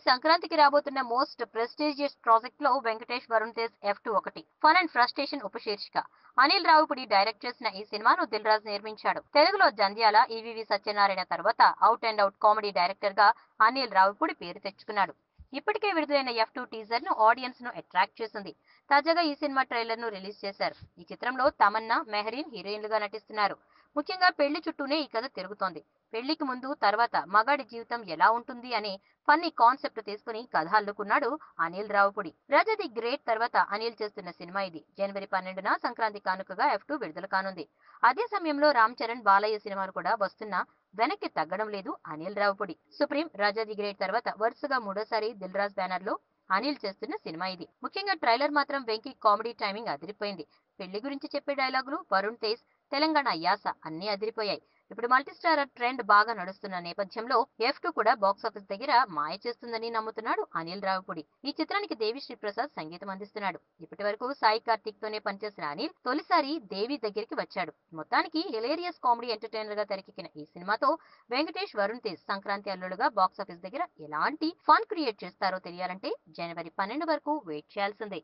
సంక్రాంతికి రాబోతున్న most prestigious project లో వెంకటేష్ వరుణ్ తేజ్ F2 ఒకటి. ఫన్ అండ్ ఫ్రస్ట్రేషన్ ఉపశీర్షిక. అనిల్ రావిపూడి డైరెక్ట్ చేసిన ఈ సినిమాను దిల్ రాజు నిర్మించాడు. తెలుగులో జంధ్యాల ఈవీవి సత్యనారాయణ తర్వాత out and out comedy director గా అనిల్ రావిపూడి పేరు తెచ్చుకున్నాడు. ఇప్పటికే విడుదలైన F2 టీజర్ ను ఆడియన్స్ ను అట్రాక్ట్ చేసింది. తాజాగా ఈ సినిమా ట్రైలర్ ను రిలీజ్ చేశారు. ఈ చిత్రంలో తమన్నా, మెహరీన్ హీరోయిన్లుగా నటిస్తున్నారు. ముఖ్యంగా పెళ్లి చుట్టూనే ఈ కథ తిరుగుతోంది. పెళ్లికి ముందు తర్వాత మగాడి జీవితం ఎలా ఉంటుంది అనే ఫన్నీ కాన్సెప్ట్ తీసుకుని కథ అల్లుకున్నాడు అనిల్ రావిపూడి. రాజా ది గ్రేట్ తర్వాత అనిల్ చేస్తున్న సినిమా ఇది. జనవరి 12న సంక్రాంతి కానుకగా F2 విడుదల కానుంది. అదే సమయంలో రామ్ చరణ్, బాలయ్య సినిమాలు కూడా వస్తున్నా వెనక్కి తగ్గడం లేదు Anil Ravipudi. Supreme, Raja the great తర్వాత వరుసగా మూడోసారి దిల్ రాజు బ్యానర్ లో అనిల్ చేస్తున్న సినిమా ఇది. ముఖ్యంగా ట్రైలర్ మాత్రం వెంకీ కామెడీ టైమింగ్ అదిరిపోయింది. పెళ్లి గురించి చెప్పే డైలాగులు, వరుణ్ తేజ్ తెలంగాణ యాస అన్ని అదిరిపోయాయి. ఇప్పుడు మల్టీస్టారర్ ట్రెండ్ బాగా నడుస్తున్న నేపథ్యంలో F2 కూడా బాక్సాఫీస్ దగ్గర మాయ చేస్తుందని నమ్ముతున్నాడు అనిల్ రావిపూడి. ఈ చిత్రానికి దేవి శ్రీ ప్రసాద్ సంగీతం అందిస్తున్నాడు. ఇప్పటి వరకు సాయి కార్తిక్ తోనే పనిచేసిన అనిల్ తొలిసారి దేవి దగ్గరికి వచ్చాడు. మొత్తానికి హిలేరియస్ కామెడీ ఎంటర్టైనర్ గా తెరకెక్కిన ఈ సినిమాతో వెంకటేష్, వరుణ్ తేజ్ సంక్రాంతి అల్లుడుగా బాక్సాఫీస్ దగ్గర ఎలాంటి ఫన్ క్రియేట్ చేస్తారో తెలియాలంటే జనవరి 12 వరకు వెయిట్ చేయాల్సిందే.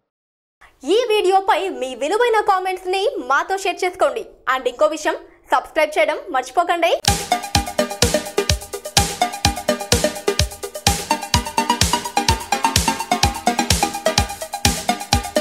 ఈ వీడియోపై మీ విలువైన కామెంట్స్ ని మాతో షేర్ చేసుకోండి. అండ్ ఇంకో విషయం, సబ్స్క్రైబ్ చేయడం మర్చిపోకండి.